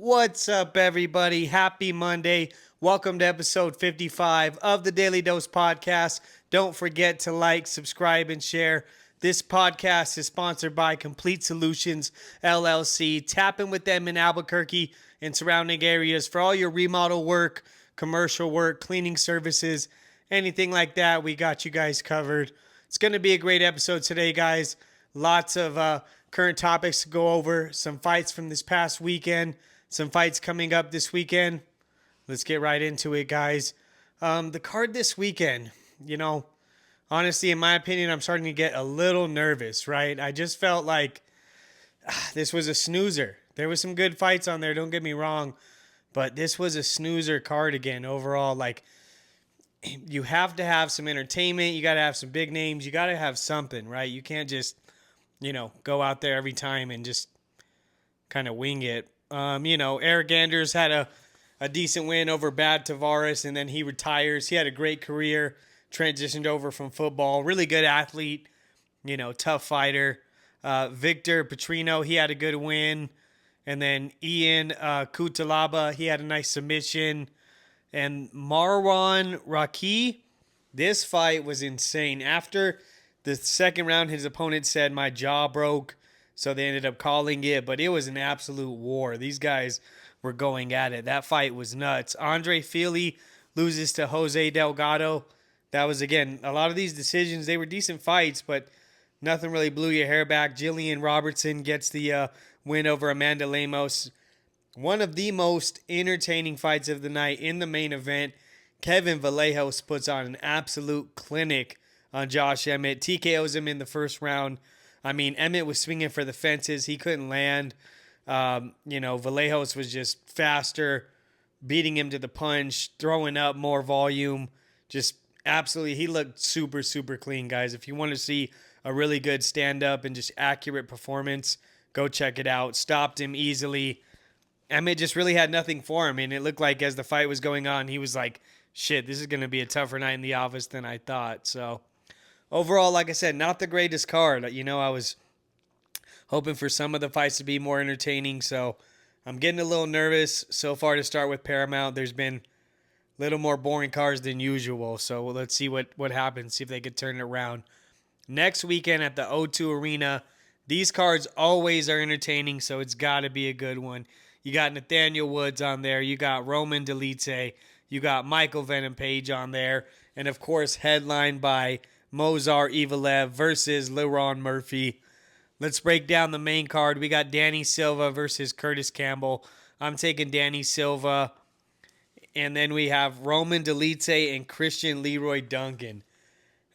What's up, everybody? Happy Monday. Welcome to episode 55 of the Daily Dose Podcast. Don't forget to like, subscribe, and share. This podcast is sponsored by Complete Solutions, LLC. Tap in with them in Albuquerque and surrounding areas for all your remodel work, commercial work, cleaning services, anything like that. We got you guys covered. It's going to be a great episode today, guys. Lots of current topics to go over. Some fights from this past weekend. Some fights coming up this weekend. Let's get right into it, guys. The card this weekend, honestly, in my opinion, I'm starting to get a little nervous, right? I just felt like this was a snoozer. There was some good fights on there, don't get me wrong, but this was a snoozer card again overall. Like, you have to have some entertainment. You got to have some big names. You got to have something, right? You can't just, go out there every time and just kind of wing it. Eric Anders had a decent win over Bad Tavares, and then he retires. He had a great career, transitioned over from football. Really good athlete, tough fighter. Victor Petrino, he had a good win. And then Ian Kutalaba, he had a nice submission. And Marwan Raki, this fight was insane. After the second round, his opponent said, "My jaw broke." So they ended up calling it, but it was an absolute war. These guys were going at it. That fight was nuts. Andre Fili loses to Jose Delgado. That was, again, a lot of these decisions, they were decent fights, but nothing really blew your hair back. Jillian Robertson gets the win over Amanda Lemos. One of the most entertaining fights of the night in the main event. Kevin Vallejos puts on an absolute clinic on Josh Emmett. TKOs him in the first round. I mean, Emmett was swinging for the fences. He couldn't land. Vallejos was just faster, beating him to the punch, throwing up more volume. Just absolutely, he looked super, super clean, guys. If you want to see a really good stand-up and just accurate performance, go check it out. Stopped him easily. Emmett just really had nothing for him, and it looked like as the fight was going on, he was like, shit, this is going to be a tougher night in the office than I thought. So overall, like I said, not the greatest card. I was hoping for some of the fights to be more entertaining, so I'm getting a little nervous so far to start with Paramount. There's been a little more boring cards than usual, so let's see what happens, see if they could turn it around. Next weekend at the O2 Arena, these cards always are entertaining, so it's got to be a good one. You got Nathaniel Woods on there. You got Roman Dolidze. You got Michael Venom Page on there. And, of course, headlined by Movsar Evloev versus Lerone Murphy. Let's break down the main card. We got Danny Silva versus Curtis Campbell. I'm taking Danny Silva. And then we have Roman Dolidze and Christian Leroy Duncan.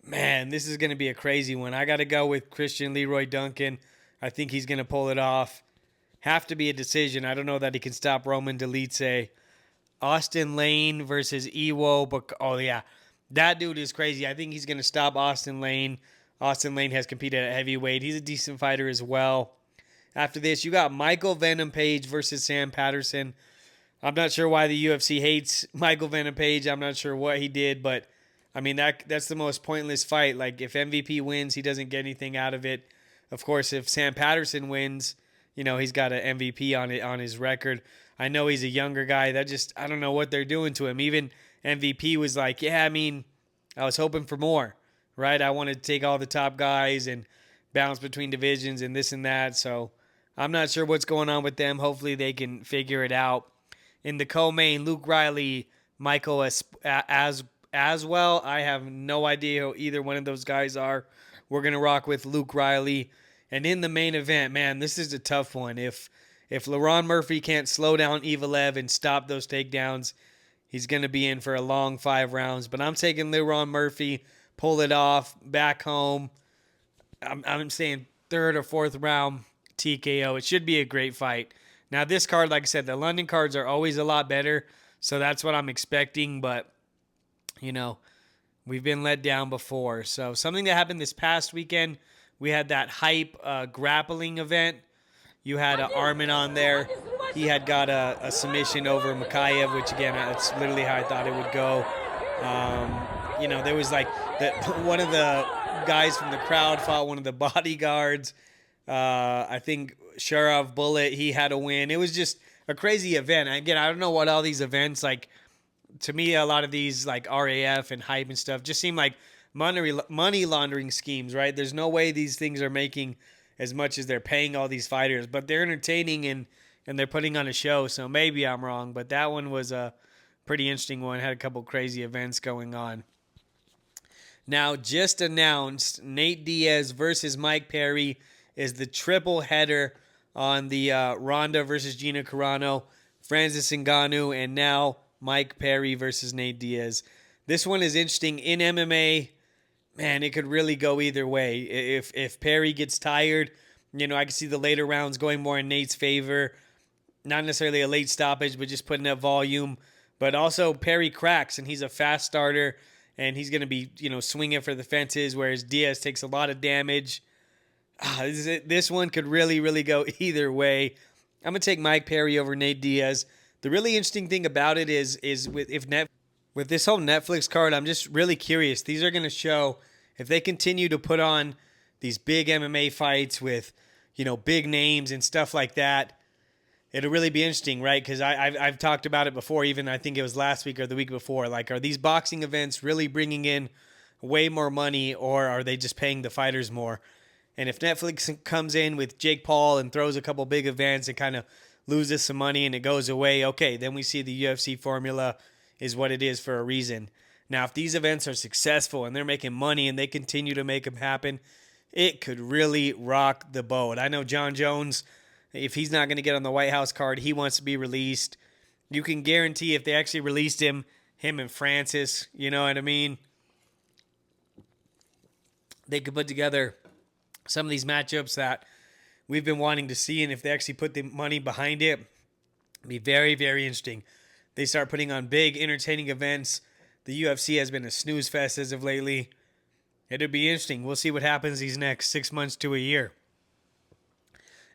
Man, this is going to be a crazy one. I got to go with Christian Leroy Duncan. I think he's going to pull it off. Have to be a decision. I don't know that he can stop Roman Dolidze. Austin Lane versus Iwo. But oh, yeah. That dude is crazy. I think he's going to stop Austin Lane. Austin Lane has competed at heavyweight. He's a decent fighter as well. After this, you got Michael Venom Page versus Sam Patterson. I'm not sure why the UFC hates Michael Venom Page. I'm not sure what he did, but I mean, that's the most pointless fight. Like, if MVP wins, he doesn't get anything out of it. Of course, if Sam Patterson wins, he's got an MVP on his record. I know he's a younger guy. I don't know what they're doing to him. Even MVP was like, yeah, I was hoping for more, right? I wanted to take all the top guys and bounce between divisions and this and that. So I'm not sure what's going on with them. Hopefully they can figure it out. In the co-main, Luke Riley, Michael as well. I have no idea who either one of those guys are. We're going to rock with Luke Riley. And in the main event, man, this is a tough one. If Lerone Murphy can't slow down Evloev and stop those takedowns, he's going to be in for a long 5 rounds. But I'm taking Lerone Murphy, pull it off, back home. I'm saying 3rd or 4th round TKO. It should be a great fight. Now, this card, like I said, the London cards are always a lot better. So that's what I'm expecting. But, we've been let down before. So something that happened this past weekend, we had that hype grappling event. You had Armin on there. He had got a submission over Makayev, which, again, that's literally how I thought it would go. There was like one of the guys from the crowd fought one of the bodyguards. I think Sharav Bullet, he had a win. It was just a crazy event. Again, I don't know what all these events, like, to me, a lot of these, like RAF and hype and stuff, just seem like money laundering schemes, right? There's no way these things are making as much as they're paying all these fighters, but they're entertaining and they're putting on a show. So maybe I'm wrong, but that one was a pretty interesting one. Had a couple crazy events going on. Now, just announced, Nate Diaz versus Mike Perry is the triple header on the Ronda versus Gina Carano, Francis Ngannou, and now Mike Perry versus Nate Diaz. This one is interesting. In MMA, man, it could really go either way. If Perry gets tired, I can see the later rounds going more in Nate's favor. Not necessarily a late stoppage, but just putting up volume. But also Perry cracks, and he's a fast starter, and he's going to be, swinging for the fences, whereas Diaz takes a lot of damage. This one could really, really go either way. I'm going to take Mike Perry over Nate Diaz. The really interesting thing about it is with this whole Netflix card, I'm just really curious. These are going to show, if they continue to put on these big MMA fights with, big names and stuff like that, it'll really be interesting, right? Because I've talked about it before, even I think it was last week or the week before. Like, are these boxing events really bringing in way more money, or are they just paying the fighters more? And if Netflix comes in with Jake Paul and throws a couple big events and kind of loses some money and it goes away, okay, then we see the UFC formula is what it is for a reason. Now, if these events are successful and they're making money and they continue to make them happen, it could really rock the boat. I know John Jones, if he's not going to get on the White House card, he wants to be released. You can guarantee if they actually released him and Francis, you know what I mean? They could put together some of these matchups that we've been wanting to see, and if they actually put the money behind it, it'd be very, very interesting. They start putting on big, entertaining events. The UFC has been a snooze fest as of lately. It'll be interesting. We'll see what happens these next 6 months to a year.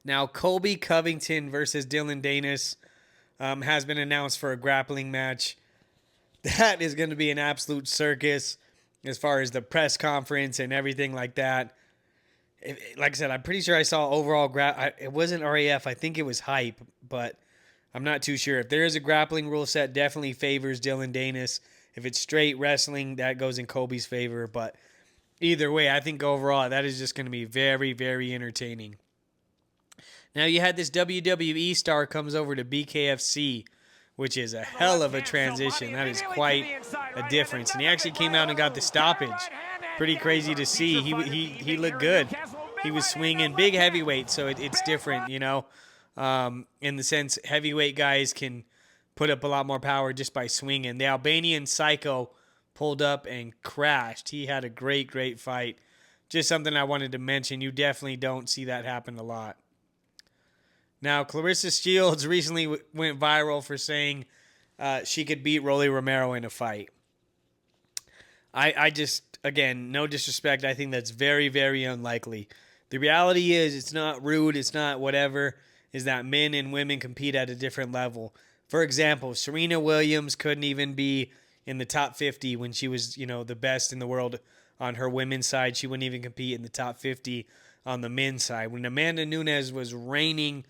Now, Colby Covington versus Dillon Danis has been announced for a grappling match. That is going to be an absolute circus as far as the press conference and everything like that. Like I said, I'm pretty sure I saw overall it wasn't RAF. I think it was hype, but I'm not too sure. If there is a grappling rule set, definitely favors Dillon Danis. If it's straight wrestling, that goes in Colby's favor. But either way, I think overall that is just going to be very, very entertaining. Now, you had this WWE star comes over to BKFC, which is a hell of a transition. That is quite a difference. And he actually came out and got the stoppage. Pretty crazy to see. He looked good. He was swinging big heavyweight, so it's different, in the sense heavyweight guys can put up a lot more power just by swinging. The Albanian Psycho pulled up and crashed. He had a great, great fight. Just something I wanted to mention. You definitely don't see that happen a lot. Now, Claressa Shields recently went viral for saying she could beat Rolly Romero in a fight. I just, again, no disrespect, I think that's very, very unlikely. The reality is, it's not rude, it's not whatever, is that men and women compete at a different level. For example, Serena Williams couldn't even be in the top 50 when she was, the best in the world on her women's side. She wouldn't even compete in the top 50 on the men's side. When Amanda Nunes was reigning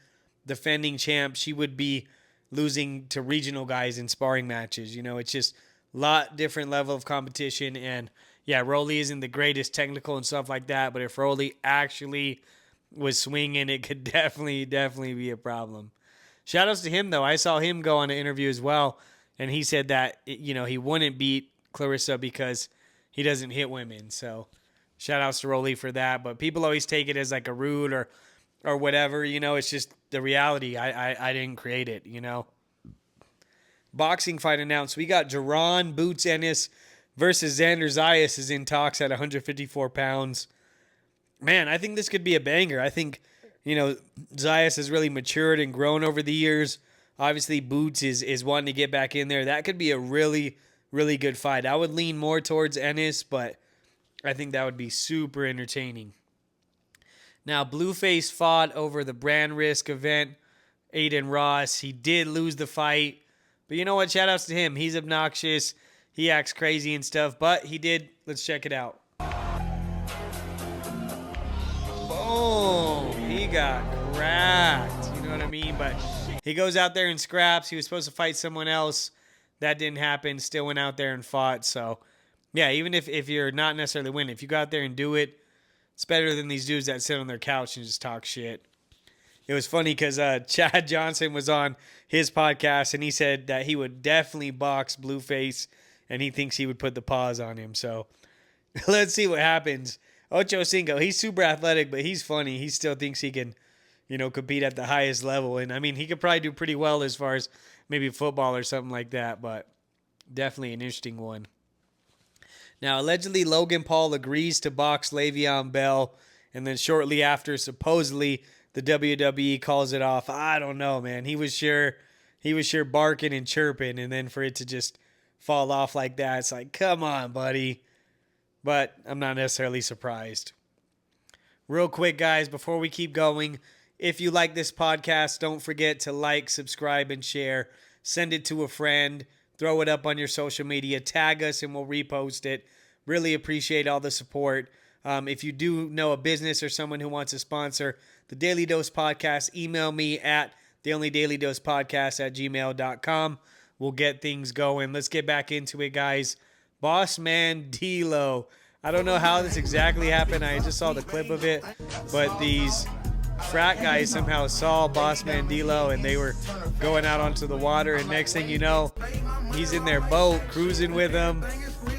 defending champ, she would be losing to regional guys in sparring matches. It's just a lot different level of competition. And yeah, Rolly isn't the greatest technical and stuff like that, but if Rolly actually was swinging, it could definitely be a problem. Shout outs to him, though. I saw him go on an interview as well, and he said that, he wouldn't beat Claressa because he doesn't hit women. So shout outs to Rolly for that. But people always take it as like a rude or whatever, it's just the reality. I didn't create it, Boxing fight announced. We got Jerron Boots Ennis versus Xander Zayas is in talks at 154 pounds. Man, I think this could be a banger. I think, Zayas has really matured and grown over the years. Obviously, Boots is wanting to get back in there. That could be a really, really good fight. I would lean more towards Ennis, but I think that would be super entertaining. Now, Blueface fought over the brand risk event, Aiden Ross. He did lose the fight. But you know what? Shout outs to him. He's obnoxious. He acts crazy and stuff. But he did. Let's check it out. Boom. He got cracked. You know what I mean? But he goes out there and scraps. He was supposed to fight someone else. That didn't happen. Still went out there and fought. So, yeah, even if you're not necessarily winning, if you go out there and do it, it's better than these dudes that sit on their couch and just talk shit. It was funny because Chad Johnson was on his podcast, and he said that he would definitely box Blueface, and he thinks he would put the paws on him. So let's see what happens. Ochocinco, he's super athletic, but he's funny. He still thinks he can, compete at the highest level. And, I mean, he could probably do pretty well as far as maybe football or something like that, but definitely an interesting one. Now, allegedly, Logan Paul agrees to box Le'Veon Bell, and then shortly after, supposedly, the WWE calls it off. I don't know, man. He was sure barking and chirping, and then for it to just fall off like that, it's like, come on, buddy. But I'm not necessarily surprised. Real quick, guys, before we keep going, if you like this podcast, don't forget to like, subscribe, and share. Send it to a friend. Throw it up on your social media. Tag us, and we'll repost it. Really appreciate all the support. If you do know a business or someone who wants to sponsor the Daily Dose Podcast, email me at theonlydailydosepodcast@gmail.com. We'll get things going. Let's get back into it, guys. Boss Man D-Lo. I don't know how this exactly happened. I just saw the clip of it. But these frat guys somehow saw Boss Man D-Lo, and they were going out onto the water. And next thing you know, he's in their boat cruising with them.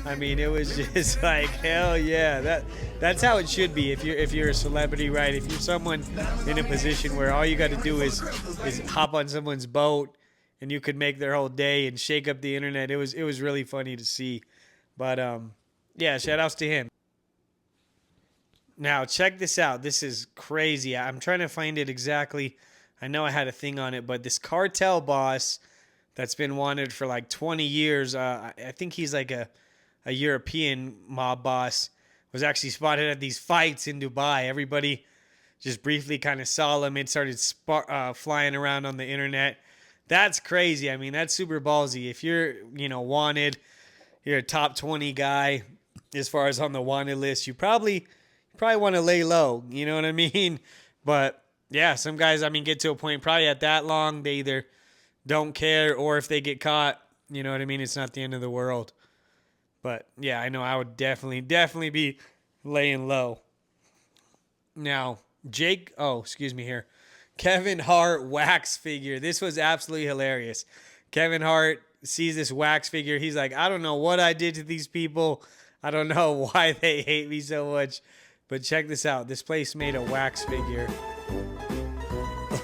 I mean, it was just like, hell yeah. That's how it should be if you're a celebrity, right? If you're someone in a position where all you got to do is hop on someone's boat and you could make their whole day and shake up the internet. It was really funny to see. But yeah, shout outs to him. Now, check this out. This is crazy. I'm trying to find it exactly. I know I had a thing on it, but this cartel boss that's been wanted for like 20 years, I think he's like a European mob boss, was actually spotted at these fights in Dubai. Everybody just briefly kind of saw him. It started flying around on the internet. That's crazy. I mean, that's super ballsy. If you're, wanted, you're a top 20 guy as far as on the wanted list, you probably want to lay low. You know what I mean? But yeah, some guys, get to a point probably at that long, they either don't care, or if they get caught, you know what I mean? It's not the end of the world. But yeah, I know I would definitely be laying low. Now, Kevin Hart wax figure. This was absolutely hilarious. Kevin Hart sees this wax figure. He's like, I don't know what I did to these people. I don't know why they hate me so much. But check this out. This place made a wax figure.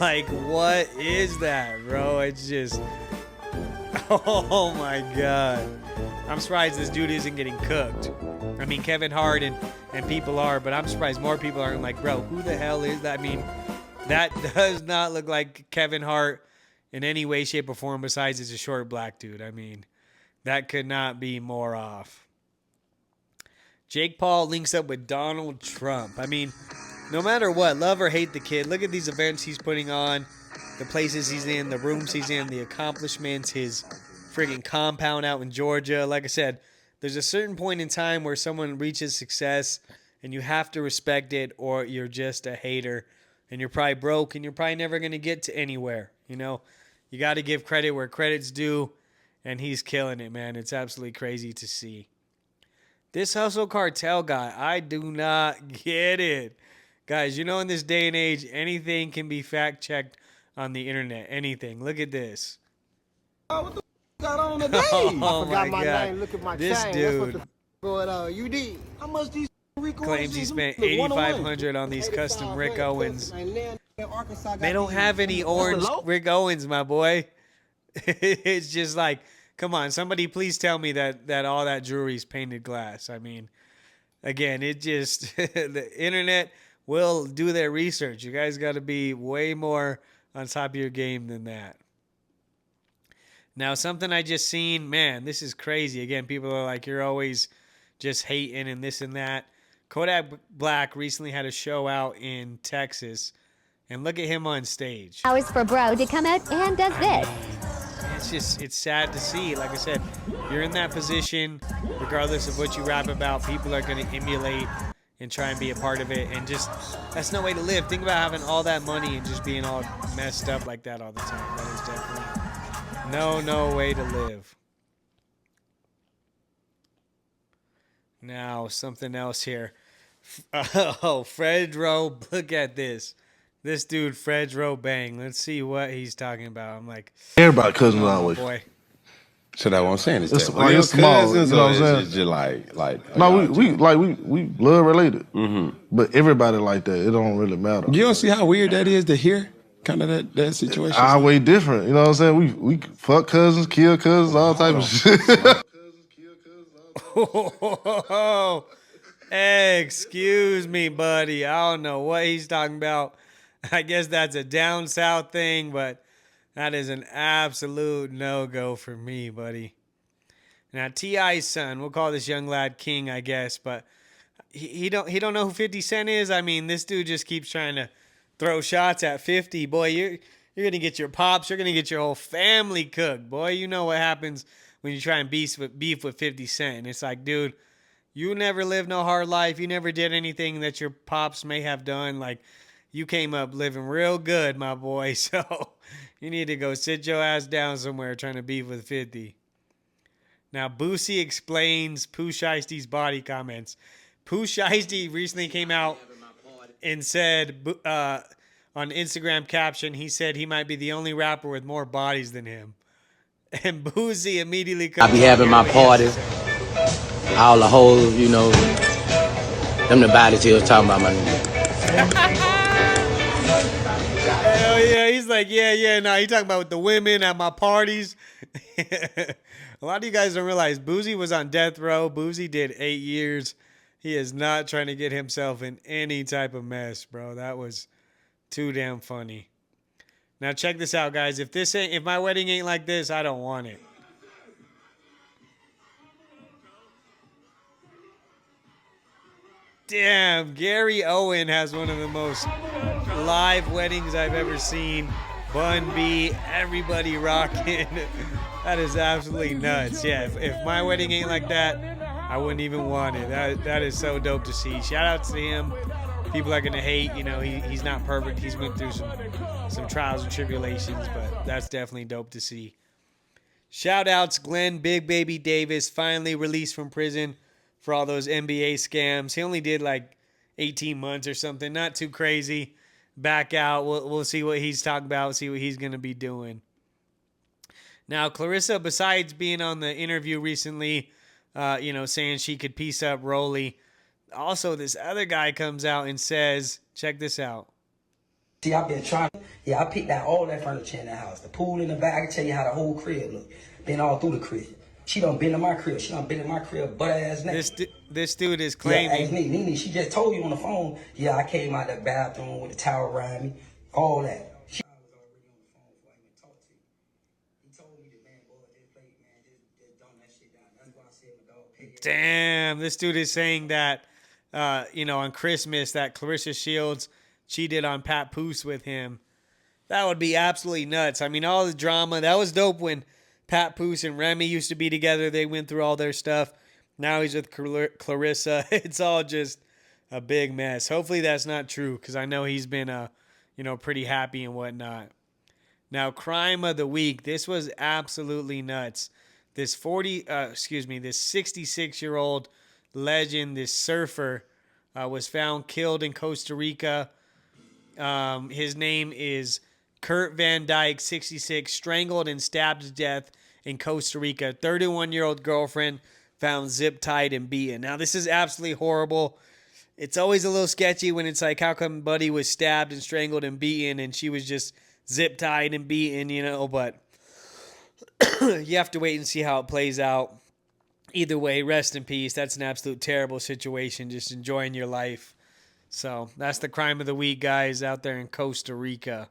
Like, what is that, bro? It's just, oh my God. I'm surprised this dude isn't getting cooked. I mean, Kevin Hart and people are, but I'm surprised more people aren't like, bro, who the hell is that? I mean, that does not look like Kevin Hart in any way, shape, or form besides it's a short black dude. I mean, that could not be more off. Jake Paul links up with Donald Trump. I mean, no matter what, love or hate the kid, look at these events he's putting on, the places he's in, the rooms he's in, the accomplishments, his friggin' compound out in Georgia. Like I said, there's a certain point in time where someone reaches success and you have to respect it, or you're just a hater and you're probably broke and you're probably never going to get to anywhere. You got to give credit where credit's due, and he's killing it, man. It's absolutely crazy to see. This hustle cartel guy, I do not get it. Guys, in this day and age, anything can be fact-checked on the internet. Anything. Look at this. What the got on today? Oh, I forgot my my God. name. Look at my This chain. dude That's what the you did. How much these claims he spent $8,500 on these custom Rick Owens. They don't have any orange Rick Owens, my boy. It's just like, come on, somebody please tell me that all that jewelry is painted glass. I mean, again, it just, the internet will do their research. You guys got to be way more on top of your game than that. Now, something I just seen, man, this is crazy. Again, people are like, you're always just hating and this and that. Kodak Black recently had a show out in Texas, and look at him on stage. Hours for bro to come out and does this. It's sad to see. Like I said, you're in that position, regardless of what you rap about, people are going to emulate and try and be a part of it. And just, that's no way to live. Think about having all that money and just being all messed up like that all the time. That is definitely no way to live. Now, something else here. Oh, Fredro, look at this. This dude, Fredro Bang. Let's see what he's talking about. I'm like, everybody cousins always. Boy. So that's what I'm saying. It's It's that like real it's small, cousins, you know or what I'm it's just like No, we blood related. But everybody like that. It don't really matter. You don't see how weird that is to hear kind of that situation. Our way different. You know what I'm saying? We fuck cousins, kill cousins, all type of shit. Oh, excuse me, buddy. I don't know what he's talking about. I guess that's a down south thing, but that is an absolute no-go for me, buddy. Now, T.I.'s son, we'll call this young lad King, I guess, but he don't know who 50 Cent is. I mean, this dude just keeps trying to throw shots at 50. Boy, you're going to get your pops, you're going to get your whole family cooked. Boy, you know what happens when you try and beef with 50 Cent. And it's like, dude, you never lived no hard life. You never did anything that your pops may have done. Like, you came up living real good, my boy. So you need to go sit your ass down somewhere trying to beef with 50. Now, Boosie explains Pooh Shiesty's body comments. Pooh Shiesty recently came out and said on Instagram caption, he said he might be the only rapper with more bodies than him. And Boosie immediately comes I be having my party. All the hoes, you know, them the bodies he was talking about, my nigga. Hell yeah, he's like, yeah, no, he talking about with the women at my parties. A lot of you guys don't realize Boosie was on death row. Boosie did 8 years. He is not trying to get himself in any type of mess, bro. That was too damn funny. Now check this out, guys. If my wedding ain't like this, I don't want it. Damn, Gary Owen has one of the most live weddings I've ever seen. Bun B, everybody rocking. That is absolutely nuts. Yeah, if my wedding ain't like that, I wouldn't even want it. That is so dope to see. Shout out to him. People are going to hate. You know, he's not perfect. He's went through some trials and tribulations, but that's definitely dope to see. Shout outs, Glen Big Baby Davis, finally released from prison for all those NBA scams. He only did like 18 months or something. Not too crazy. Back out. We'll see what he's talking about, see what he's going to be doing. Now, Claressa, besides being on the interview recently, saying she could piece up Rolly, also this other guy comes out and says, check this out. See, I've been trying. Yeah, I picked out all that furniture in the house. The pool in the back. I can tell you how the whole crib look. Been all through the crib. She done been in my crib. She done been in my crib butt ass naked. This dude is claiming. Yeah, ask me, Nene, she just told you on the phone. Yeah, I came out the bathroom with the towel around me. All that. She was already on the phone before I even talked to you. He told me that, man, boy, just play, man, just dumb that shit down. That's why I said my dog pay. Damn, this dude is saying that, on Christmas that Claressa Shields cheated on Pat Poose with him. That would be absolutely nuts. I mean, all the drama. That was dope when Pat Poose and Remy used to be together. They went through all their stuff. Now he's with Claressa. It's all just a big mess. Hopefully that's not true, because I know he's been, pretty happy and whatnot. Now, crime of the week. This was absolutely nuts. This 66-year-old legend, this surfer, was found killed in Costa Rica. His name is Kurt Van Dyke, 66, strangled and stabbed to death in Costa Rica. 31-year-old girlfriend found zip-tied and beaten. Now, this is absolutely horrible. It's always a little sketchy when it's like, how come Buddy was stabbed and strangled and beaten and she was just zip-tied and beaten, but you have to wait and see how it plays out. Either way, rest in peace. That's an absolute terrible situation. Just enjoying your life. So that's the crime of the week, guys, out there in Costa Rica.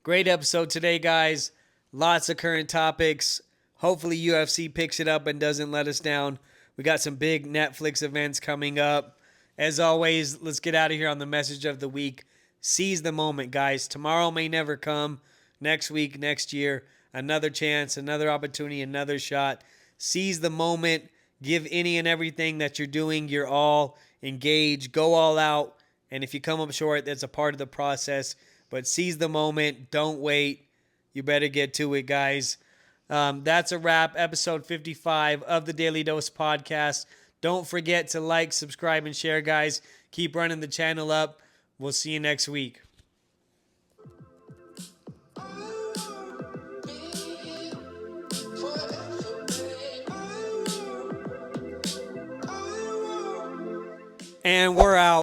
Great episode today, guys. Lots of current topics. Hopefully UFC picks it up and doesn't let us down. We got some big Netflix events coming up. As always, let's get out of here on the message of the week. Seize the moment, guys. Tomorrow may never come. Next week, next year, another chance, another opportunity, another shot. Seize the moment. Give any and everything that you're doing your all. Engage. Go all out. And if you come up short, that's a part of the process. But seize the moment. Don't wait. You better get to it, guys. That's a wrap. Episode 55 of the Daily Dose podcast. Don't forget to like, subscribe, and share, guys. Keep running the channel up. We'll see you next week. And we're out.